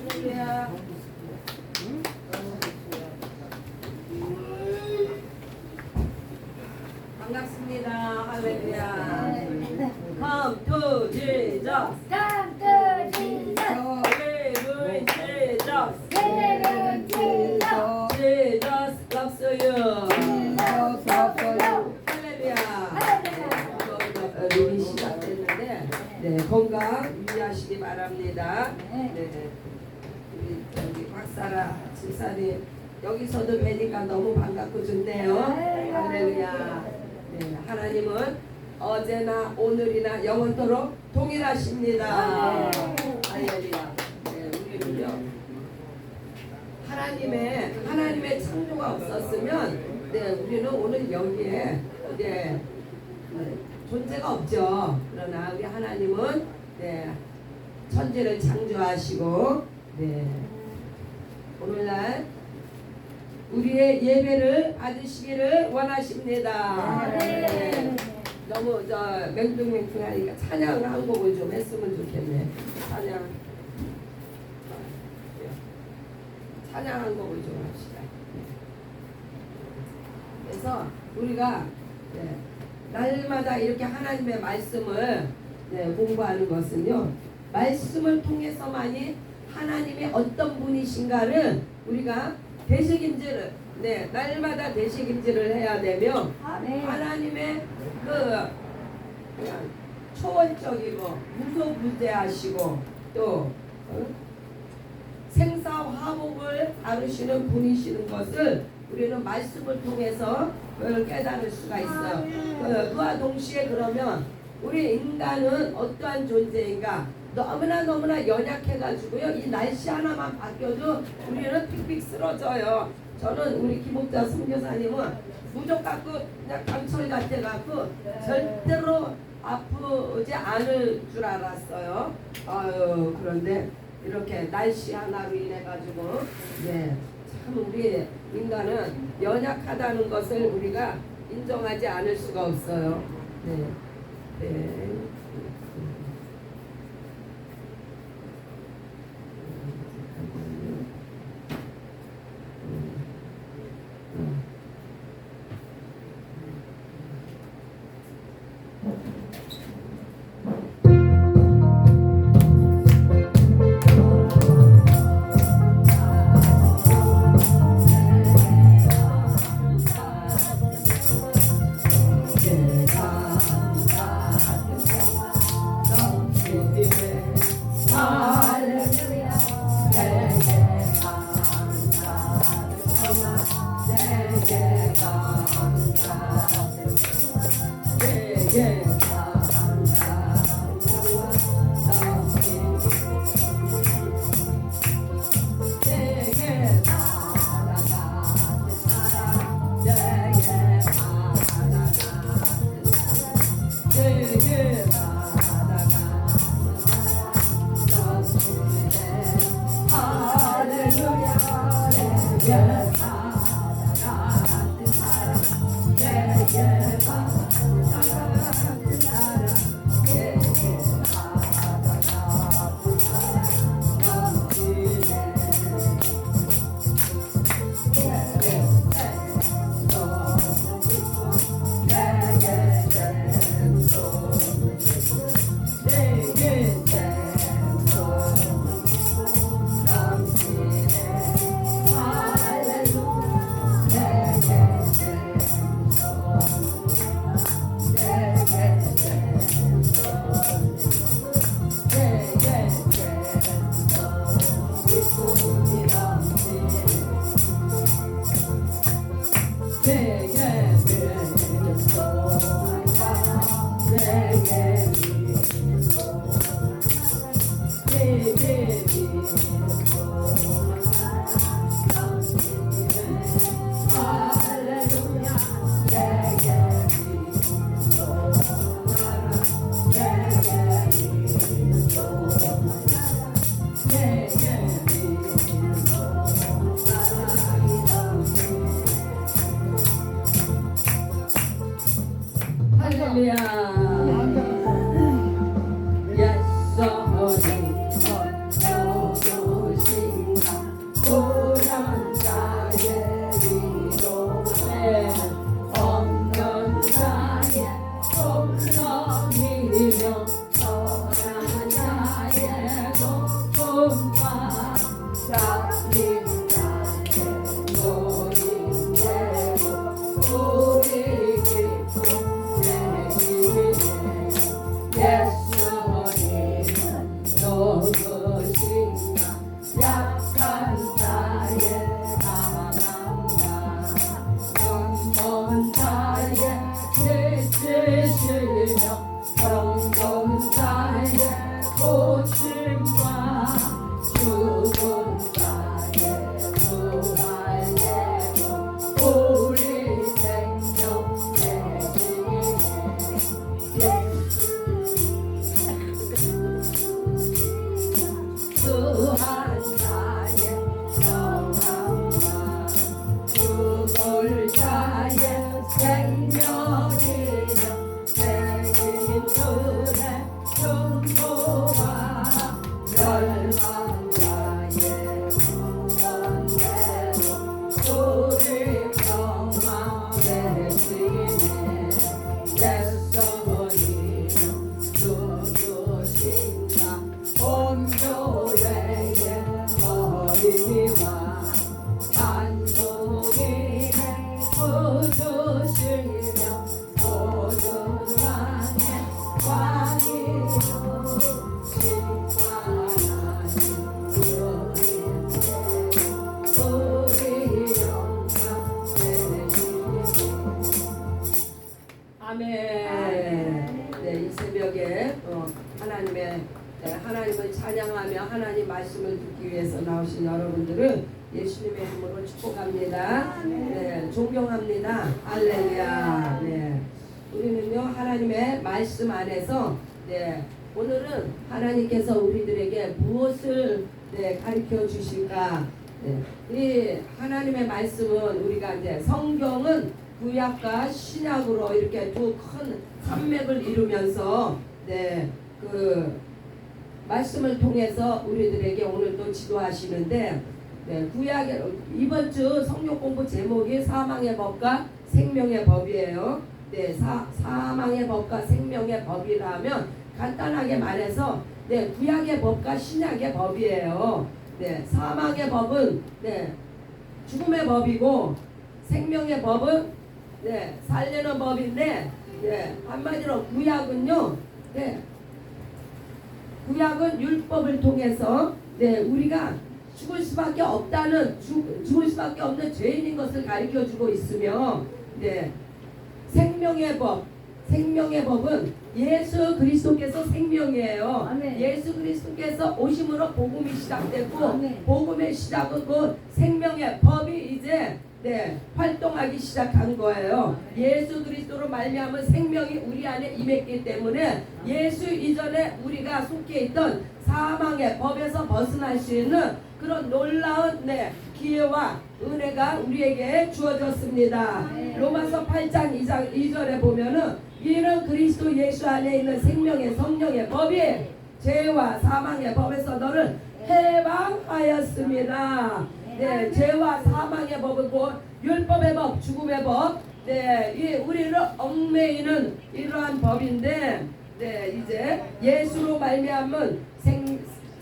할렐루야. 반갑습니다. 할렐루야. Come to Jesus. Come to Jesus. Believe in Jesus. Believe in Jesus. Jesus loves you. Jesus loves you. 할렐루야. 할렐루야. 눈이 시작됐는데 네, 건강 유의하시기 바랍니다. 네, 우리 저기 박사라 집사님 여기서도 뵈니까 너무 반갑고 좋네요. 할렐루야. 네, 하나님은 어제나 오늘이나 영원토록 동일하십니다. 할렐루야. 네, 우리는요 하나님의 창조가 없었으면 네, 우리는 오늘 여기에 네, 존재가 없죠. 그러나 우리 하나님은 네, 천지를 창조하시고 네, 오늘날 우리의 예배를 받으시기를 원하십니다. 네. 너무 맹둥맹둥하니까 찬양 한 곡을 좀 했으면 좋겠네. 찬양 한 곡을 좀 합시다. 그래서 우리가 네, 날마다 이렇게 하나님의 말씀을 네, 공부하는 것은요, 말씀을 통해서만이 하나님이 어떤 분이신가를 우리가 되새김질을 네, 날마다 되새김질을 해야 되며 하나님의 그 그냥 초월적이고 무소부재하시고 또 생사화복을 다루시는 분이시는 것을 우리는 말씀을 통해서 그걸 깨달을 수가 있어요. 그와 동시에 그러면 우리 인간은 어떠한 존재인가? 너무나 연약해가지고요. 이 날씨 하나만 바뀌어도 우리는 픽픽 쓰러져요. 저는 우리 김옥자 선교사님은 무적 갖고 그냥 강철 같아갖고 절대로 아프지 않을 줄 알았어요. 그런데 이렇게 날씨 하나로 인해 가지고 네, 참 우리 인간은 연약하다는 것을 우리가 인정하지 않을 수가 없어요. 네. 네. 할렐루야. 거주한 자의 영광과 죽을 자의 생명이며 생인들의 충고와 멸망자의 구원대로 우리 평화의 주님의 예수님 누구신가 온 교회의 머리와 만국인의 구주시며 모든 왕의 왕이요 심판하신 우리 영광 되시니 아멘. 네, 이 새벽에 하나님을 찬양하며 하나님 말씀을 듣기 위해서 나오신 여러분들은 예수님의 이름으로 축복합니다. 네, 존경합니다. 할렐루야. 네, 우리는요 하나님의 말씀 안에서 오늘은 하나님께서 우리들에게 무엇을 가르쳐 주실까? 이 하나님의 말씀은 우리가 이제 성경은 구약과 신약으로 이렇게 두 큰 산맥을 이루면서 그 말씀을 통해서 우리들에게 오늘도 지도하시는데 구약의 이번 주 성경 공부 제목이 사망의 법과 생명의 법이에요. 사망의 법과 생명의 법이라면 간단하게 말해서 구약의 법과 신약의 법이에요. 사망의 법은 죽음의 법이고 생명의 법은 살리는 법인데 한마디로 구약은요 구약은 율법을 통해서 우리가 죽을 수밖에 죽을 수밖에 없는 죄인인 것을 가르쳐 주고 있으며 생명의 법은 예수 그리스도께서 생명이에요. 아멘. 예수 그리스도께서 오심으로 복음이 시작됐고 아멘. 복음의 시작은 그 생명의 법이 이제 활동하기 시작한 거예요. 예수 그리스도로 말미암은 생명이 우리 안에 임했기 때문에 예수 이전에 우리가 속해 있던 사망의 법에서 벗어날 수 있는 그런 놀라운 기회와 은혜가 우리에게 주어졌습니다. 로마서 8장 2절에 보면은 이는 그리스도 예수 안에 있는 생명의 성령의 법이 죄와 사망의 법에서 너를 해방하였습니다. 죄와 사망의 법은 곧 율법의 법, 죽음의 법, 우리를 얽매이는 이러한 법인데, 이제 예수로 말미암은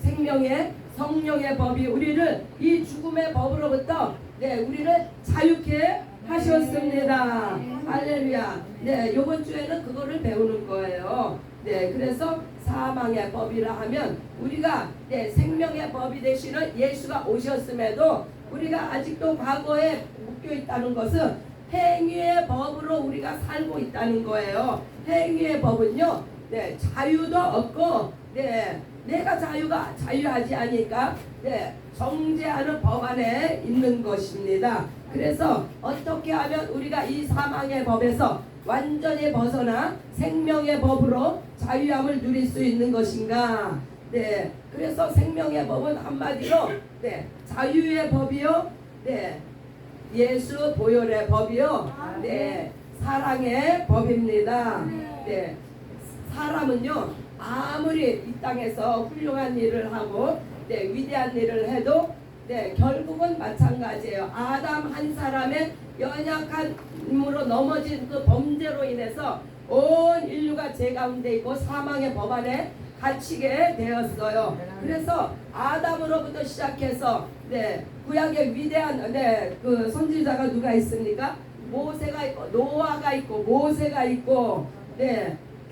생명의 성령의 법이 우리를 이 죽음의 법으로부터 우리를 자유케 하셨습니다. 할렐루야. 이번 주에는 그거를 배우는 거예요. 그래서 사망의 법이라 하면 우리가 생명의 법이 되시는 예수가 오셨음에도 우리가 아직도 과거에 묶여 있다는 것은 행위의 법으로 우리가 살고 있다는 거예요. 행위의 법은요 자유도 없고 내가 자유하지 않으니까 정죄하는 법 안에 있는 것입니다. 그래서 어떻게 하면 우리가 이 사망의 법에서 완전히 벗어나 생명의 법으로 자유함을 누릴 수 있는 것인가? 그래서 생명의 법은 한마디로 자유의 법이요, 예수 보혈의 법이요, 사랑의 법입니다. 사람은요 아무리 이 땅에서 훌륭한 일을 하고 위대한 일을 해도 결국은 마찬가지예요. 아담 한 사람의 연약함으로 넘어진 그 범죄로 인해서 온 인류가 죄 가운데 있고 사망의 법 안에 갇히게 되었어요. 그래서 아담으로부터 시작해서 구약의 위대한 그 선지자가 누가 있습니까? 모세가 있고 노아가 있고 모세가 있고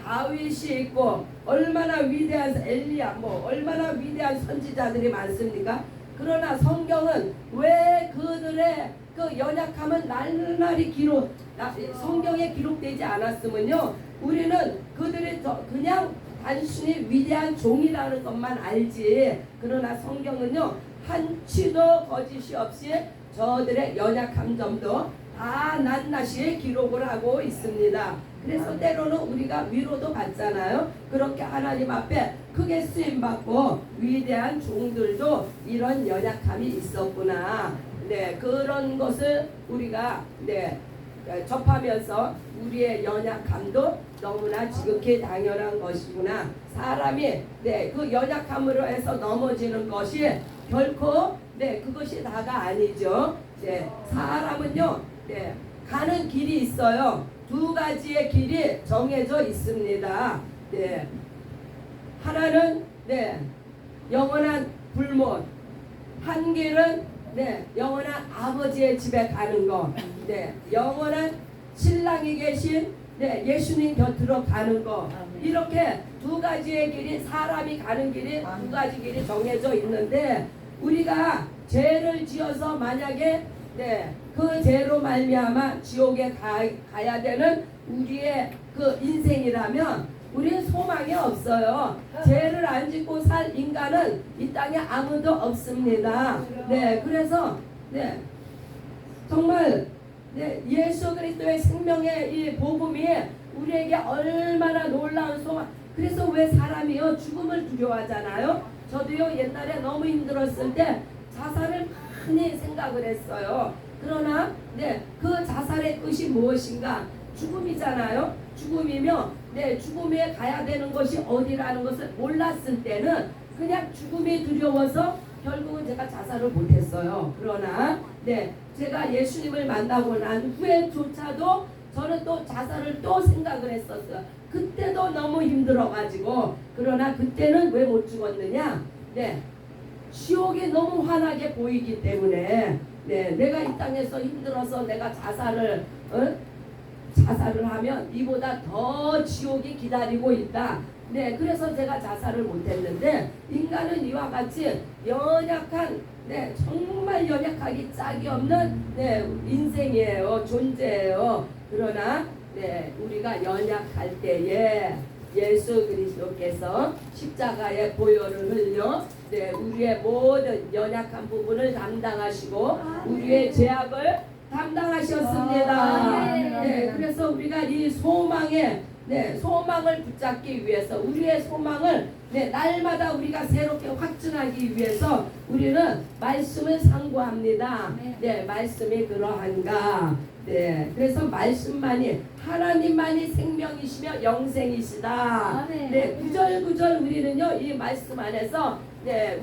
다윗이 있고 얼마나 위대한 엘리야 얼마나 위대한 선지자들이 많습니까? 그러나 성경은 왜 그들의 그 연약함은 날날이 성경에 기록되지 않았으면요 우리는 그들이 그냥 단순히 위대한 종이라는 것만 알지, 그러나 성경은요 한치도 거짓이 없이 저들의 연약한 점도 다 낱낱이 기록을 하고 있습니다. 그래서 때로는 우리가 위로도 받잖아요. 그렇게 하나님 앞에 크게 쓰임 받고 위대한 종들도 이런 연약함이 있었구나. 네, 그런 것을 우리가 접하면서 우리의 연약함도 너무나 지극히 당연한 것이구나. 사람이 그 연약함으로 해서 넘어지는 것이 결코 그것이 다가 아니죠. 사람은요 가는 길이 있어요. 두 가지의 길이 정해져 있습니다. 하나는 영원한 불못, 한 길은 영원한 아버지의 집에 가는 거, 영원한 신랑이 계신 예수님 곁으로 가는 거. 이렇게 두 가지의 길이, 사람이 가는 길이 두 가지 길이 정해져 있는데, 우리가 죄를 지어서 만약에 그 죄로 말미암아 지옥에 가야 되는 우리의 그 인생이라면 우리는 소망이 없어요. 죄를 안 짓고 살 인간은 이 땅에 아무도 없습니다. 그래서 정말 예수 그리스도의 생명의 이 복음이 우리에게 얼마나 놀라운 소망. 그래서 왜 사람이요 죽음을 두려워하잖아요. 저도요 옛날에 너무 힘들었을 때 자살을 많이 생각을 했어요. 그러나 그 자살의 끝이 무엇인가? 죽음이잖아요. 죽음이며 죽음에 가야 되는 것이 어디라는 것을 몰랐을 때는 그냥 죽음이 두려워서 결국은 제가 자살을 못했어요. 그러나 제가 예수님을 만나고 난 후에조차도 저는 또 자살을 또 생각을 했었어요. 그때도 너무 힘들어가지고. 그러나 그때는 왜 못 죽었느냐? 지옥이 너무 환하게 보이기 때문에 내가 이 땅에서 힘들어서 내가 자살을 하면 이보다 더 지옥이 기다리고 있다. 그래서 제가 자살을 못했는데, 인간은 이와 같이 연약한 정말 연약하기 짝이 없는 인생이에요. 존재예요. 그러나 우리가 연약할 때에 예수 그리스도께서 십자가의 보혈을 흘려 우리의 모든 연약한 부분을 담당하시고 우리의 죄악을 담당하셨습니다. 그래서 우리가 이 소망을 붙잡기 위해서, 우리의 소망을 날마다 우리가 새롭게 확증하기 위해서 우리는 말씀을 상고합니다. 말씀이 그러한가. 그래서 말씀만이, 하나님만이 생명이시며 영생이시다. 구절구절 우리는요 이 말씀 안에서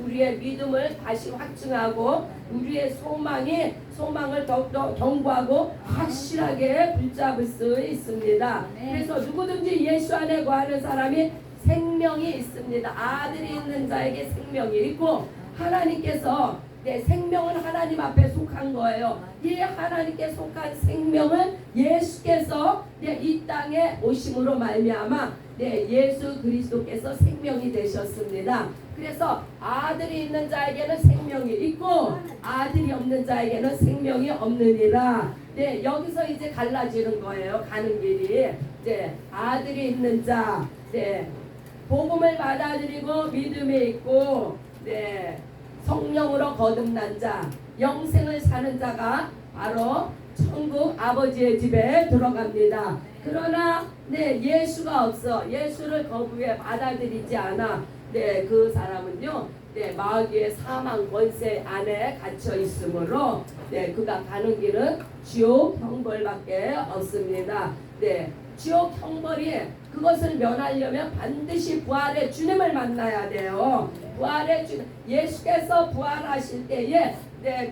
우리의 믿음을 다시 확증하고 우리의 소망을 더욱더 견고하고 확실하게 붙잡을 수 있습니다. 그래서 누구든지 예수 안에 거하는 사람이 생명이 있습니다. 아들이 있는 자에게 생명이 있고, 하나님께서 생명은 하나님 앞에 속한 거예요. 이 하나님께 속한 생명은 예수께서 이 땅에 오심으로 말미암아 예수 그리스도께서 생명이 되셨습니다. 그래서 아들이 있는 자에게는 생명이 있고 아들이 없는 자에게는 생명이 없느니라. 여기서 이제 갈라지는 거예요. 가는 길이. 아들이 있는 자, 복음을 받아들이고 믿음에 있고 성령으로 거듭난 자, 영생을 사는 자가 바로 천국 아버지의 집에 들어갑니다. 그러나 예수가 없어, 예수를 거부해 받아들이지 않아, 그 사람은요 마귀의 사망 권세 안에 갇혀 있으므로 그가 가는 길은 지옥 형벌밖에 없습니다. 지옥 형벌이, 그것을 면하려면 반드시 부활의 주님을 만나야 돼요. 부활의 주님, 예수께서 부활하실 때에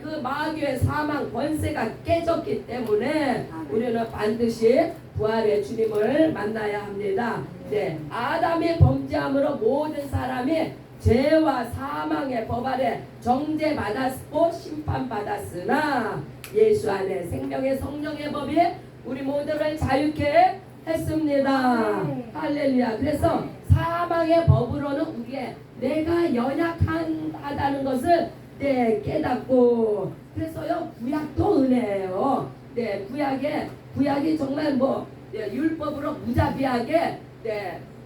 그 마귀의 사망 권세가 깨졌기 때문에 우리는 반드시 부활의 주님을 만나야 합니다. 아담의 범죄함으로 모든 사람이 죄와 사망의 법 아래 정죄받았고 심판받았으나 예수 안에 생명의 성령의 법이 우리 모두를 자유케 했습니다. 할렐루야. 그래서 사망의 법으로는 우리의 내가 연약하다는 것을 깨닫고, 그래서요 구약도 은혜예요. 구약이 정말 율법으로 무자비하게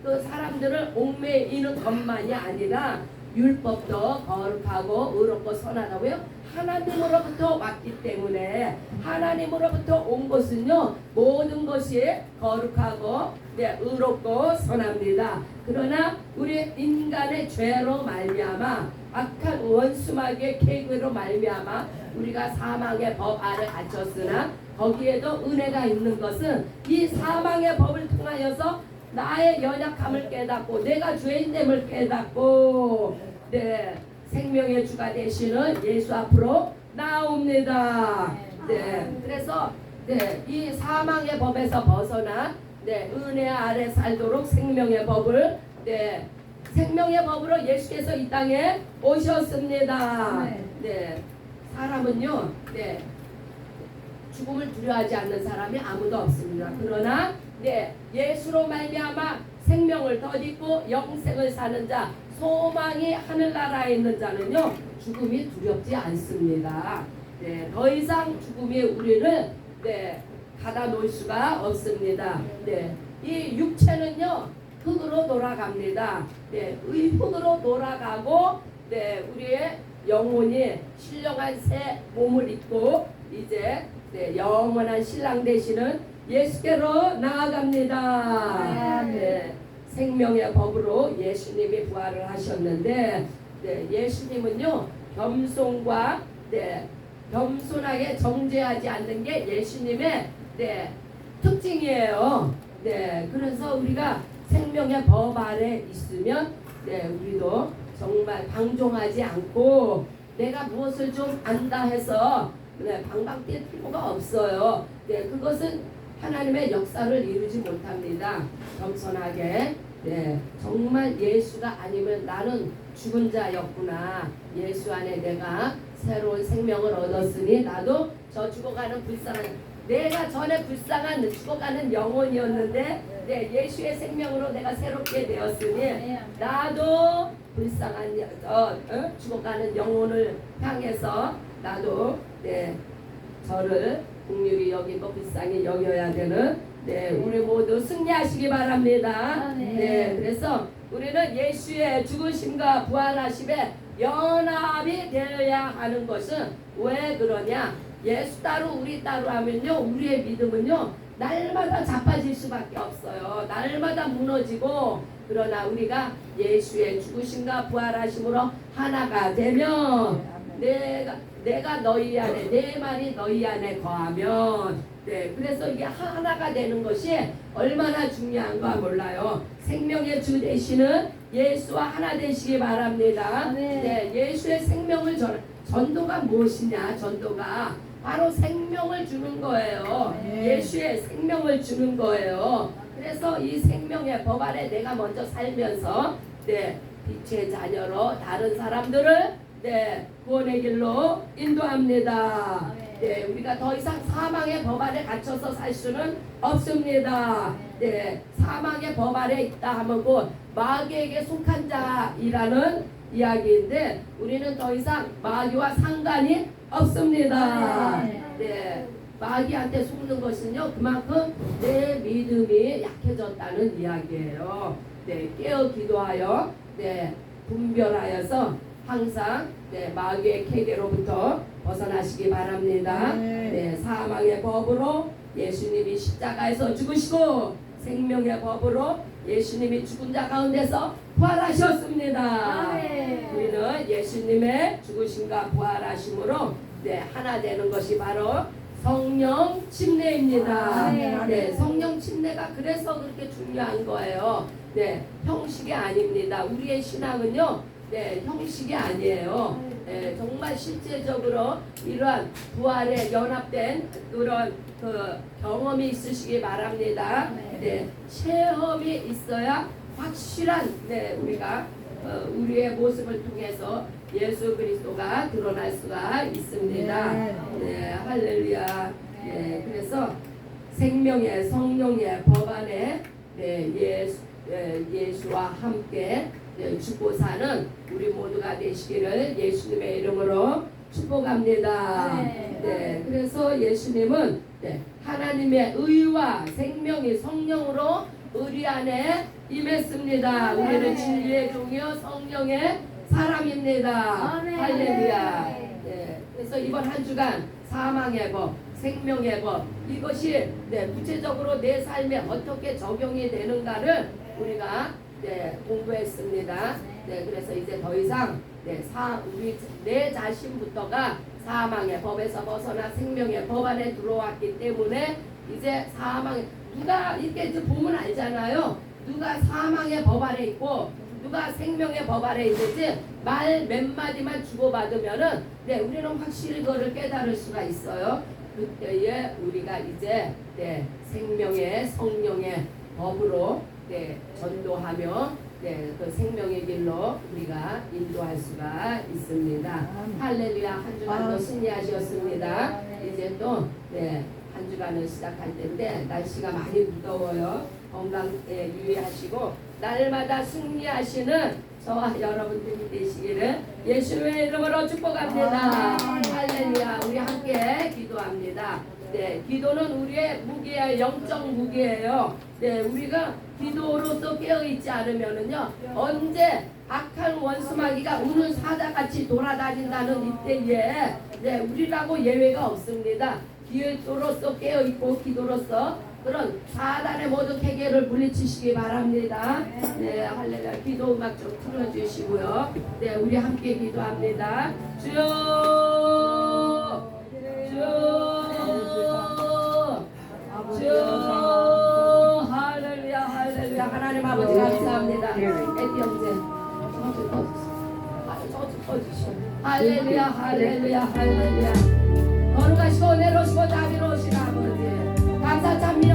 그 사람들을 옥매이는 것만이 아니라 율법도 거룩하고 의롭고 선하다고요? 하나님으로부터 왔기 때문에 하나님으로부터 온 것은요 모든 것이 거룩하고 의롭고 선합니다. 그러나 우리 인간의 죄로 말미암아 악한 원수마귀의 계획으로 말미암아 우리가 사망의 법 아래 갇혔으나 거기에도 은혜가 있는 것은 이 사망의 법을 통하여서 나의 연약함을 깨닫고 내가 죄인됨을 깨닫고 생명의 주가 되시는 예수 앞으로 나옵니다. 그래서 이 사망의 법에서 벗어나 은혜 아래 살도록 생명의 법을 생명의 법으로 예수께서 이 땅에 오셨습니다. 사람은요 죽음을 두려워하지 않는 사람이 아무도 없습니다. 그러나 예수로 말미암아 생명을 덧입고 영생을 사는 자 소망이 하늘나라에 있는 자는요 죽음이 두렵지 않습니다. 더 이상 죽음이 우리를 가다 놓을 수가 없습니다. 이 육체는요 흙으로 돌아갑니다. 흙으로 돌아가고 우리의 영혼이 신령한 새 몸을 입고 이제 영원한 신랑 되시는 예수께로 나아갑니다. 생명의 법으로 예수님이 부활을 하셨는데 예수님은요 겸손과 겸손하게 정죄하지 않는 게 예수님의 특징이에요. 그래서 우리가 생명의 법 아래 있으면 우리도 정말 방종하지 않고 내가 무엇을 좀 안다 해서 방방 뛸 필요가 없어요. 그것은 하나님의 역사를 이루지 못합니다. 겸손하게 정말 예수가 아니면 나는 죽은 자였구나. 예수 안에 내가 새로운 생명을 얻었으니 나도 저 죽어가는 불쌍한 내가 전에 불쌍한 죽어가는 영혼이었는데 예수의 생명으로 내가 새롭게 되었으니 나도 불쌍한 죽어가는 영혼을 향해서 나도 저를 긍휼히 여기고 불쌍히 여겨야 되는 우리 모두 승리하시기 바랍니다. 그래서 우리는 예수의 죽으심과 부활하심에 연합이 되어야 하는 것은 왜 그러냐? 예수 따로 우리 따로 하면요 우리의 믿음은요 날마다 자빠질 수밖에 없어요. 날마다 무너지고 그러나 우리가 예수의 죽으심과 부활하심으로 하나가 되면 내가 너희 안에 내 말이 너희 안에 거하면 그래서 이게 하나가 되는 것이 얼마나 중요한가 몰라요. 생명의 주 되시는 예수와 하나 되시기 바랍니다. 예수의 생명을 전도가 무엇이냐? 전도가 바로 생명을 주는 거예요. 예수의 생명을 주는 거예요. 그래서 이 생명의 법 아래 내가 먼저 살면서 빛의 자녀로 다른 사람들을 구원의 길로 인도합니다. 우리가 더 이상 사망의 법 아래 갇혀서 살 수는 없습니다. 사망의 법 아래 있다 하면 곧 마귀에게 속한 자이라는 이야기인데 우리는 더 이상 마귀와 상관이 없습니다. 마귀한테 속는 것은요 그만큼 내 믿음이 약해졌다는 이야기예요. 깨어 기도하여 분별하여서 항상 마귀의 계계로부터 벗어나시기 바랍니다. 사망의 법으로 예수님이 십자가에서 죽으시고 생명의 법으로 예수님이 죽은 자 가운데서 부활하셨습니다. 우리는 예수님의 죽으심과 부활하심으로 하나 되는 것이 바로 성령 침례입니다. 성령 침례가 그래서 그렇게 중요한 거예요. 형식이 아닙니다. 우리의 신앙은요 형식이 아니에요. 정말 실제적으로 이러한 부활에 연합된 그런 경험이 있으시기 바랍니다. 체험이 있어야 확실한 우리가 우리의 모습을 통해서 예수 그리스도가 드러날 수가 있습니다. 할렐루야. 그래서 생명의 성령의 법 안에 예수와 함께 죽고 사는 우리 모두가 되시기를 예수님의 이름으로 축복합니다. 그래서 예수님은 하나님의 의와 생명이 성령으로 우리 안에 임했습니다. 우리는 진리의 종이요 성령의 사람입니다. 아멘. 할렐루야. 네, 그래서 이번 한 주간 사망의 법, 생명의 법 이것이 구체적으로 내 삶에 어떻게 적용이 되는가를 우리가 공부했습니다. 그래서 이제 더 이상 우리 내 자신부터가 사망의 법에서 벗어나 생명의 법 안에 들어왔기 때문에 이제 사망 누가 이렇게 이제 보면 알잖아요. 누가 사망의 법 안에 있고 누가 생명의 법 안에 있는지 말 몇 마디만 주고받으면은 우리는 확실히 그거를 깨달을 수가 있어요. 그때에 우리가 이제 생명의 성령의 법으로 전도하며 그 생명의 길로 우리가 인도할 수가 있습니다. 할렐루야. 한 주간도 승리하셨습니다. 이제 또 한 주간을 시작할 텐데 날씨가 많이 무더워요. 건강 유의하시고 날마다 승리하시는 저와 여러분들이 되시기를 예수님의 이름으로 축복합니다. 할렐루야. 우리 함께 기도합니다. 기도는 우리의 무기예요. 영적 무기예요. 우리가 기도로서 깨어있지 않으면은요 언제 악한 원수마귀가 우는 사자같이 돌아다닌다는 이때에 우리라고 예외가 없습니다. 기도로서 깨어있고 기도로서 그런 사단의 모든 계계를 물리치시기 바랍니다. 할렐루야. 기도 음악 좀 틀어주시고요. 우리 함께 기도합니다. 주여 할렐루야. 할렐루야. 하나님 아버지 감사합니다. 에디 형제 저 꺼주시오. 할렐루야. 할렐루야. 할렐루야. 거룩하시고 내로시고 자비로우신 아버지 감사 찬미